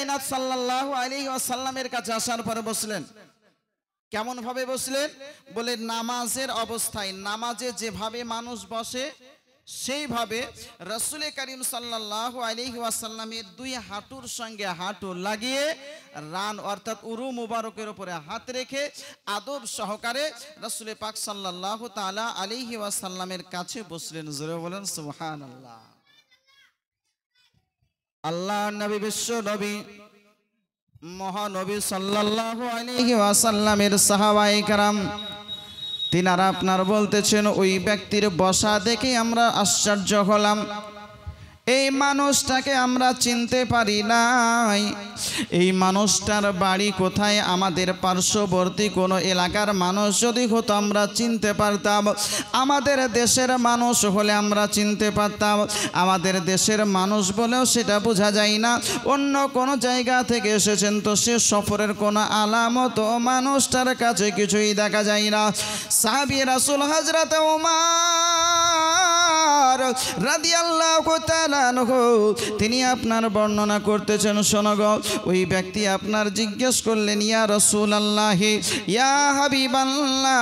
কায়নাত সাল্লাল্লাহু আলাইহি ওয়াসাল্লামের কাছে আসার পরে বসলেন। কেমন ভাবে বসলেন? বলে নামাজের অবস্থায়, নামাজে যেভাবে মানুষ বসে সেইভাবে রাসূল করিম সাল্লাল্লাহু আলাইহি ওয়াসাল্লামের দুই হাঁটুর সঙ্গে হাঁটু লাগিয়ে রান অর্থাৎ উরু মুবারকের উপরে হাত রেখে আদব সহকারে রাসূল পাক সাল্লাল্লাহু তাআলা আলাইহি ওয়াসাল্লামের কাছে বসলেন। জোরে বলেন সুবহানাল্লাহ। আল্লাহ নবী, বিশ্ব নবী, মহানবী সাল্লাল্লাহু আলাইহি ওয়াসাল্লামের সাহাবায়ে কেরাম তিনারা আপনার বলতেছেন, ওই ব্যক্তির বসা দেখে আমরা আশ্চর্য হলাম। এই মানুষটাকে আমরা চিনতে পারি নাই। এই মানুষটার বাড়ি কোথায়? আমাদের পার্শ্ববর্তী কোনো এলাকার মানুষ যদি হতো আমরা চিনতে পারতাম। আমাদের দেশের মানুষ হলে আমরা চিনতে পারতাম। আমাদের দেশের মানুষ বলেও সেটা বোঝা যায় না। অন্য কোনো জায়গা থেকে এসেছেন তো সে সফরের কোনো আলামত মানুষটার কাছে কিছুই দেখা যায় না। সাহাবী রাসূল হযরত ওমর রাদিয়াল্লাহু তাআলা তিনি আপনার বর্ণনা করতেছেন। শোনো গো, ওই ব্যক্তি আপনার জিজ্ঞেস করলেন, ইয়া রাসূলুল্লাহ, ইয়া হাবিবাল্লাহ,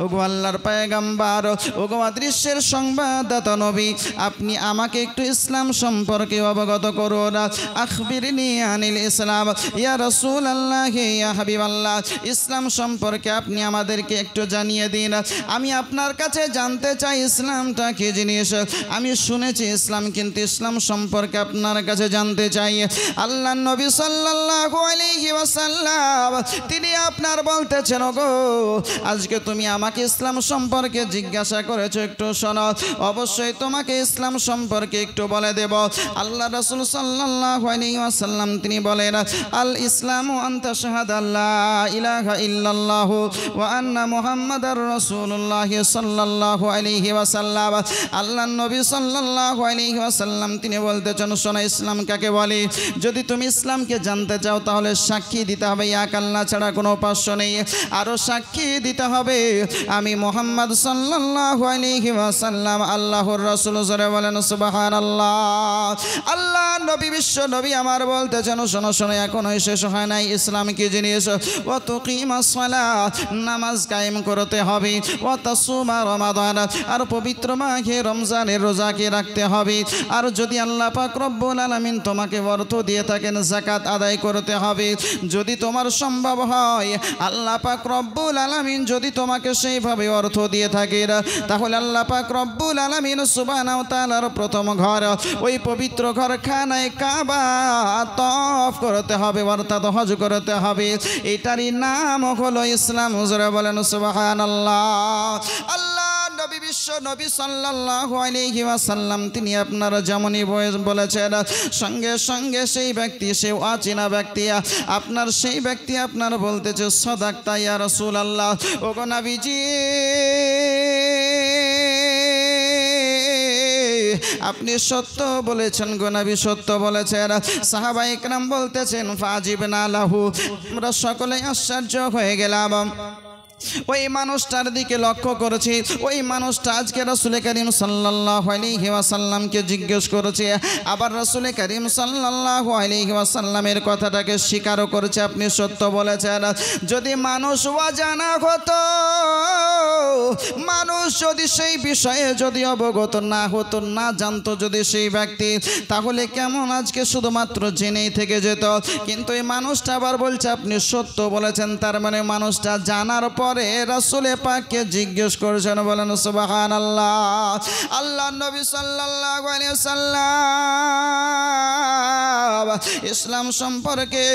ওগো আল্লাহর পয়গম্বর, ওগো অদৃশ্যের সংবাদদাতা নবী, আপনি আমাকে একটু ইসলাম সম্পর্কে অবগত করুন। আখবিরনি আনিল ইসলাম ইয়া রাসূলুল্লাহ, ইয়া হাবিবাল্লাহ, ইসলাম সম্পর্কে আপনি আমাদেরকে একটু জানিয়ে দিন। আমি আপনার কাছে জানতে চাই ইসলামটা কি জিনিস। আমি শুনেছি ইসলাম, কিন্তু ইসলাম সম্পর্কে আপনার কাছে জানতে চাই। আল্লাহ নবী সাল্লাল্লাহু আলাইহি ওয়াসাল্লাম তিনি আপনার বলতেছেন, ওগো আজকে তুমি আমাকে ইসলাম সম্পর্কে জিজ্ঞাসা করেছো, একটু শোনো, অবশ্যই তোমাকে ইসলাম সম্পর্কে একটু বলে দেব। আল্লাহ রাসূল সাল্লাল্লাহু আলাইহি ওয়াসাল্লাম তিনি বলেন, আল ইসলামু আন তাশহাদা লা ইলাহা ইল্লাল্লাহু ওয়া আন্না মুহাম্মাদার রাসূলুল্লাহ সাল্লাল্লাহু আলাইহি ওয়াসাল্লাম। আল্লাহ নবী সাল্লাল্লাহু আলাইহি ওয়াসাল্লাম তিনি বলতেছেন, শোনো ইসলাম কাকে বলে। যদি তুমি ইসলামকে জানতে চাও তাহলে সাক্ষী দিতে হবে এক আল্লাহ ছাড়া কোনো উপাস্য নেই, আরো সাক্ষী দিতে হবে আমি মুহাম্মদ সাল্লাল্লাহু আলাইহি ওয়াসাল্লাম আল্লাহর রাসূল। জোরে বলেন সুবহানাল্লাহ। আল্লাহ নবী, বিশ্ব নবী আমার বলতেছেন, শোনো শোনো, এখনো শেষ হয় নাই। ইসলাম কি জিনিস? ওয়া তুকিমাস সালাত, নামাজ কায়েম করতে হবে। ওয়া তাসুমা রমাদান, আর পবিত্র মাহে রমজানের রোজাকে রাখতে হবে। আর যদি আল্লাহ পাক রব্বুল আলামিন তোমাকে অর্থ দিয়ে থাকেন যাকাত আদায় করতে হবে। যদি তোমার সম্ভব হয়, আল্লাহ পাক রব্বুল আলামিন যদি তোমাকে সেইভাবে অর্থ দিয়ে থাকে, তাহলে আল্লাহ পাক রব্বুল আলামিন সুবহানাহু ওয়া তাআলার প্রথম ঘর, ওই পবিত্র ঘর খানায়ে কাবা তওয়াফ করতে হবে, অর্থাৎ হজ করতে হবে। এটারই নাম হলো ইসলাম। জোরে বলেন সুবহানাল্লাহ। আল্লাহ নবী, বিশ্ব নবী সাল্লাল্লাহু আলাইহি ওয়াসাল্লাম তিনি আপনারা যেমনই বলেছেন, সঙ্গে সঙ্গে সেই ব্যক্তি, সে অচেনা ব্যক্তি, আপনার সেই ব্যক্তি আপনার বলতেছে, সাদাকতা ইয়া রাসূলুল্লাহ, ওগো নবীজি আপনি সত্য বলেছেন গো নবী, সত্য বলেছেন। সাহাবায়ে কেরাম বলতেছেন, ফাজিবনা লাহু, আমরা সকলেই আশ্চর্য হয়ে গেলাম। ওই মানুষটার দিকে লক্ষ্য করেছি, ওই মানুষটা আজকে রাসূল করিম সাল্লাল্লাহু আলাইহি ওয়াসাল্লামকে জিজ্ঞেস করেছে, আবার রাসূল করিম সাল্লাল্লাহু আলাইহি ওয়াসাল্লামের কথাটাকে স্বীকারও করেছে, আপনি সত্য বলেছেন। যদি মানুষ অজানা হতো, মানুষ যদি সেই বিষয়ে যদি অবগত না হতো, না জানতো যদি সেই ব্যক্তি, তাহলে কেমন আজকে শুধুমাত্র জেনেই থেকে যেত। কিন্তু এই মানুষটা আবার বলছে আপনি সত্য বলেছেন, তার মানে মানুষটা জানার পর রাসূল পাককে জিজ্ঞেস করেছেন। বলেন সুবহানাল্লাহ। আল্লাহ নবী সাল্লাল্লাহু আলাইহি ওয়াসাল্লাম ইসলাম সম্পর্কে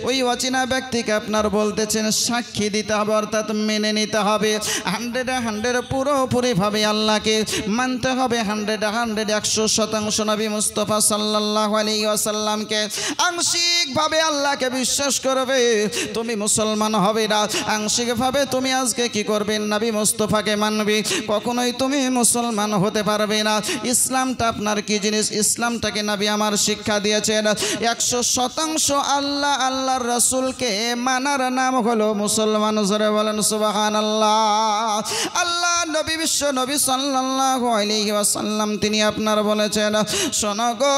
ওই অচেনা ব্যক্তিকে আপনার বলতেছেন সাক্ষী দিতে হবে, অর্থাৎ মেনে নিতে হবে। 100 পুরোপুরি ভাবে আল্লাহকে মানতে হবে। 100% নবী মুস্তাফা সাল্লাল্লাহু আলাইহি ওয়াসাল্লামকে আংশিক ভাবে আল্লাহকে বিশ্বাস করবে, তুমি মুসলমান হবে না। আংশিক ভাবে তুমি আজকে কি করবে? নবী মুস্তাফাকে মানবে, কখনোই তুমি মুসলমান হতে পারবে না। ইসলামটা আপনার কি জিনিস? ইসলামটাকে নবী আমার শিক্ষা দিয়েছেন। 100% আল্লাহ আল্লাহর রাসূলকে মানার নাম হলো মুসলমান। জোরে বলেন সুবহানাল্লাহ। আল্লাহ নবী, বিশ্ব নবী সাল্লাল্লাহু আলাইহি ওয়াসাল্লাম তিনি আপনার বলেছেন, শোনো গো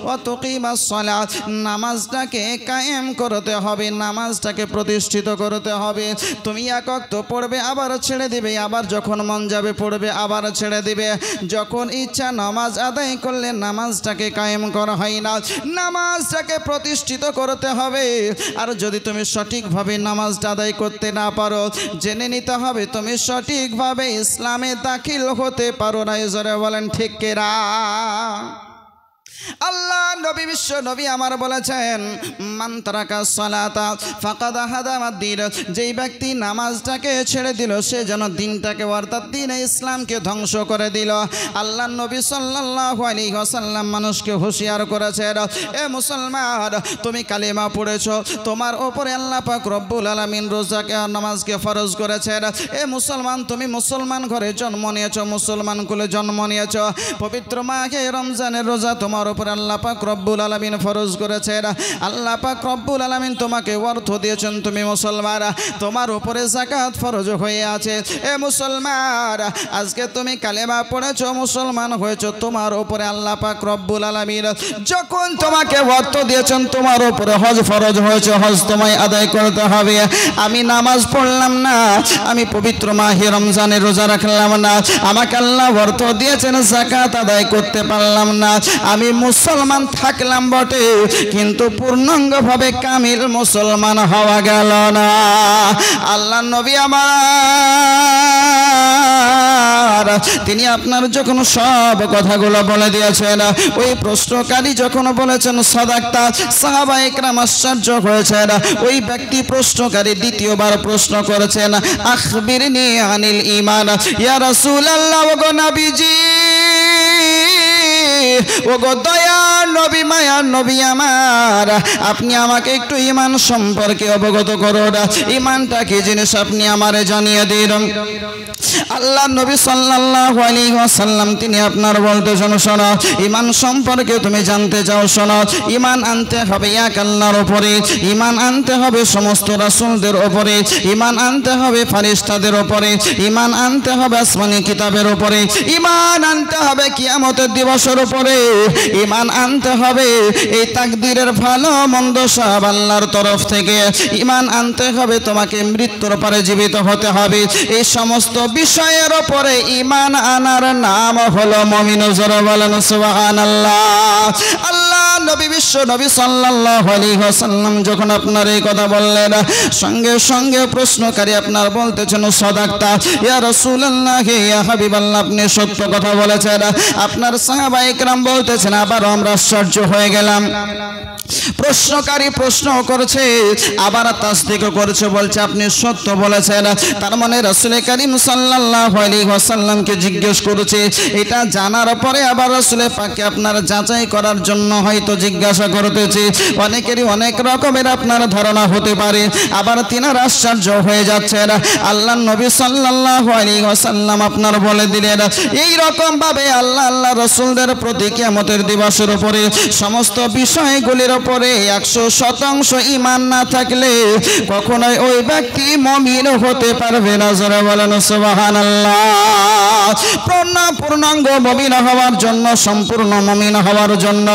ওয়া তুকিমাস সালাত, নামাজটাকে কায়েম করতে হবে, নামাজটাকে প্রতিষ্ঠিত করতে হবে। তুমি এক ওয়াক্ত পড়বে আবার ছেড়ে দিবে, আবার যখন মন যাবে পড়বে আবার ছেড়ে দিবে, যখন ইচ্ছা নামাজ আদায় করলে নামাজটাকে কায়েম করা হয় না, নামাজটাকে প্রতিষ্ঠিত করতে হবে। আর যদি তুমি সঠিকভাবে নামাজটা আদায় করতে না পারো, জেনে নিতে হবে তুমি সঠিকভাবে ইসলামে দাখিল হতে পারো না। জোরে বলেন ঠিক কিনা? আল্লাহ নবী বিশ্ব নবী আমার বলেছেন, মান তারাকা সালাতা ফাকাদ হাদামাদ দ্বীন, যেই ব্যক্তি নামাজটাকে ছেড়ে দিল সে যেন দিনটাকে অর্থাৎ দ্বীনে ইসলামকে ধ্বংস করে দিল। আল্লাহ নবী সাল্লাল্লাহু আলাইহি ওয়াসাল্লাম মানুষকে হুঁশিয়ার করেছেন, এ মুসলমান তুমি কালেমা পড়েছো, তোমার উপরে আল্লাহ পাক রব্বুল আলামিন রোজাকে নামাজকে ফরজ করেছেন। এ মুসলমান তুমি মুসলমান ঘরে জন্ম নিয়েছো, মুসলমান কুলে জন্ম নিয়েছো, পবিত্র মাহে রমজানের রোজা তোমার উপরে আল্লাহ পাক রব্বুল আলামিন ফরজ করেছেন। আল্লাহ পাক রব্বুল আলামিন তোমাকে অর্থ দিয়েছেন, তুমি মুসলমান, তোমার উপরে যাকাত ফরজ হয়ে আছে। এ মুসলমান আজকে তুমি কালেমা পড়েছো, মুসলমান হয়েছো, তোমার উপরে আল্লাহ পাক রব্বুল আলামিন যখন তোমাকে অর্থ দিয়েছেন তোমার উপরে হজ ফরজ হয়েছে, হজ তোমায় আদায় করতে হবে। আমি নামাজ পড়লাম না, আমি পবিত্র মাহে রমজানের রোজা রাখলাম না, আমাকে আল্লাহ অর্থ দিয়েছেন যাকাত আদায় করতে পারলাম না, আমি মুসলমান থাকলাম বটে কিন্তু পূর্ণাঙ্গভাবে কামিল মুসলমান হওয়া গেল না। আল্লাহ নবী আমার তিনি আপনার যখন সব কথাগুলো বলে দিয়েছেন, ওই প্রশ্নকারী যখন বলেছেন সাদাক্তা, সাহাবায়ে কেরাম আশ্চর্য হয়েছেন। ওই ব্যক্তি প্রশ্নকারী দ্বিতীয়বার প্রশ্ন করেছেন, আখবিরনি আনিল ঈমান, ইয়া রাসূলুল্লাহ, ওগো নবীজি, ওগো দয়ার নবী, মায়ার নবী আমার, আপনি আমাকে একটু ঈমান সম্পর্কে অবগত করুন, ঈমানটা কি জিনিস আপনি আমারে জানিয়ে দিন। আল্লাহ নবী সাল্লাল্লাহু আলাইহি ওয়াসাল্লাম তিনি আপনার বলতেছেন, শোনো, ঈমান সম্পর্কে তুমি জানতে চাও, শোনো, ঈমান আনতে হবে এক আল্লাহর উপরে, ঈমান আনতে হবে সমস্ত রাসূলদের উপরে, ঈমান আনতে হবে ফেরেশতাদের উপরে, ঈমান আনতে হবে আসমানি কিতাবের উপরে, ঈমান আনতে হবে কিয়ামতের দিবসের উপরে, ঈমান আনতে হবে এই তাকদীরের ভালো মন্দ সব আল্লাহর তরফ থেকে, ঈমান আনতে হবে তোমাকে মৃত্যুর পরে জীবিত হতে হবে। এই সমস্ত বিষয়ের উপরে ঈমান আনার নাম হলো মুমিন। জোরে বলেন সুবহানাল্লাহ। আল্লাহ নবী বিশ্ব নবী সাল্লাল্লাহু আলাইহি ওয়াসাল্লাম যখন আপনার এই কথা বললেন, সঙ্গে সঙ্গে প্রশ্নকারী আপনার বলতেছেন, সাদাক্তা ইয়া রাসূলুল্লাহ, ইয়া হাবিবাল্লাহ, আপনি সত্য কথা বলেছেন। আপনার সাহাবায়ে কেরাম বলতেছেন, আবার আমরা আশ্চর্য হয়ে গেলাম। প্রশ্নকারী প্রশ্ন করেছে, আবার তাসদিক করেছে, বলছে আপনি সত্য বলেছেন। তার মানে রাসূল কারীম সাল্লাল্লাহু আলাইহি ওয়াসাল্লামকে জিজ্ঞেস করেছে, এটা জানার পরে আবার রাসূল পাককে আপনার যাচাই করার জন্য হয়তো জিজ্ঞাসা করতেছে। অনেকেরই অনেক রকমের আপনার ধারণা হতে পারে, আবার তিনার আশ্চর্য হয়ে যাচ্ছেন। আল্লাহ নবী সাল্লাল্লাহু আলাইহি ওয়াসাল্লাম আপনার বলে দিলেন, এই রকম ভাবে আল্লাহ রাসূলদের প্রতি কিয়ামতের দিবসের উপরে সমস্ত বিষয়গুলির উপরে 100% ঈমান না থাকলে কখনোই ওই ব্যক্তি মুমিন হতে পারবে না। জোরে বলেন সুবহানাল্লাহ। পূর্ণাঙ্গ মুমিন হওয়ার জন্য, সম্পূর্ণ মুমিন হওয়ার জন্য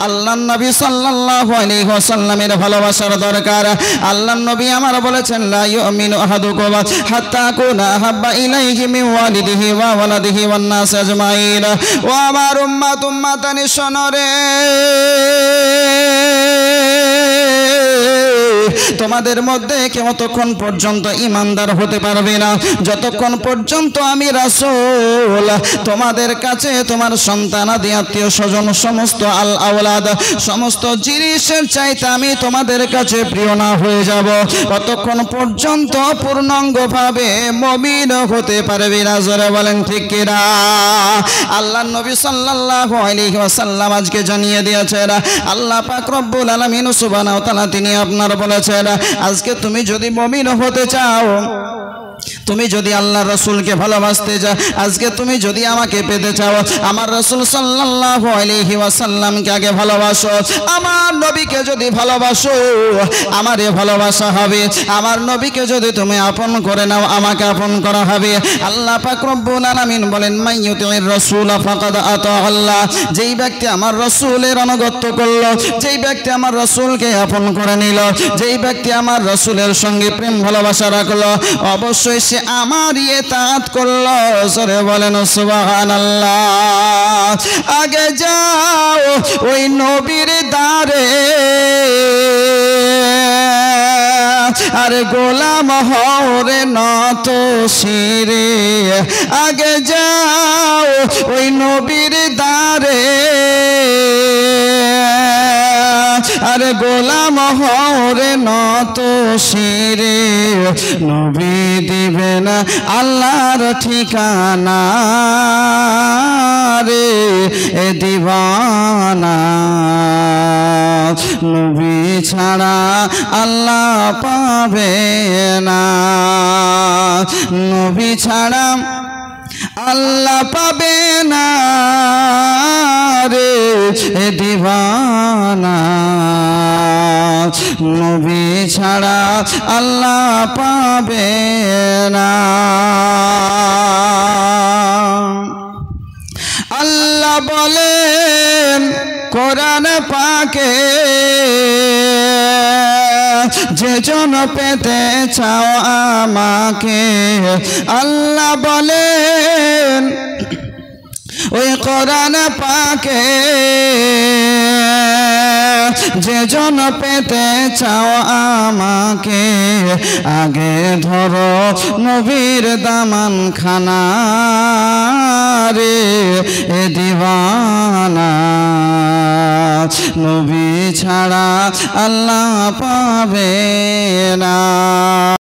আল্লাহর নবী সাল্লাল্লাহু আলাইহি ওয়াসাল্লামের ভালোবাসার দরকার। আল্লাহর নবী আমার বলেছেন, লা ইউমিনু আহাদুকুম হাত্তা কুনা হাব্বা ইলাইহি মিন ওয়ালিদিহি ওয়া ওয়ালাদিহি ওয়ান নাস আজমাইন। ও আমার উম্মত, উম্মাতানি শোনরে, তোমাদের মধ্যে কেউ ততক্ষণ পর্যন্ত ঈমানদার হতে পারবে না যতক্ষণ পর্যন্ত আমি রাসূল তোমাদের কাছে তোমার সন্তানাদি, আত্মীয় স্বজন, সমস্ত আল আওলাদ, সমস্ত জিনিসের চাইতে আমি তোমাদের কাছে প্রিয় না হয়ে যাব, ততক্ষণ পর্যন্ত পূর্ণাঙ্গভাবে মুমিন হতে পারবে না। জোরে বলেন ঠিক কিনা? আল্লাহর নবী সাল্লাল্লাহু আলাইহি ওয়াসাল্লাম আজকে জানিয়ে দিয়েছেন, আল্লাহ পাক রব্বুল আলামিন সুবহানাহু ওয়া তাআলা তিনি আপনার বলেছেন, আজকে তুমি যদি মুমিন হতে চাও তুমি যদি আল্লাহ রাসূলকে ভালোবাসতে চাও, আজকে তুমি যদি আমাকে পেতে চাও, আমার রাসূল সাল্লাল্লাহু আলাইহি ওয়াসাল্লামকে আগে ভালোবাসো। আমার নবীকে যদি ভালোবাসো, আমারে ভালোবাসা হবে। আমার নবীকে যদি তুমি আপন করে নাও, আমাকে আপন করা হবে। আল্লাহ পাক রব্বুল আলামিন বলেন, মাইয়ুতির রাসূল ফাকাদ আতা আল্লাহ। যেই ব্যক্তি আমার রাসূলের আনুগত্য করলো, যেই ব্যক্তি আমার রাসূলকে আপন করে নিল, যেই ব্যক্তি আমার রাসূলের সঙ্গে প্রেম ভালোবাসা রাখলো, অবশ্যই সে আমারই ইতাআত করলো। জোরে বলেন সুবহানাল্লাহ। আগে যাও ওই নবীর দারে, আর গোলাম হও রে নত শিরে। আগে যাও ওই নবীর দারে, আর গোলাম হও রে নত শিরে। নবী দিবে না আল্লাহর ঠিকানা রে এ দিবানা। নবী ছাড়া আল্লাহ পাবে না, নবী ছাড়া আল্লাহ পাবে না রে এ দিবানা। নবী ছাড়া আল্লাহ পাবে না। আল্লাহ বলেন কোরআন পাকে, যে জন পেতে চাও আমাকে। আল্লাহ বলেন ওই কোরআন পাকে, যে জন পেতে চাও আমাকে। আগে ধরো নবীর দামান খানা রে এ দিওয়ানা। নবী ছাড়া আল্লাহ পাবে না।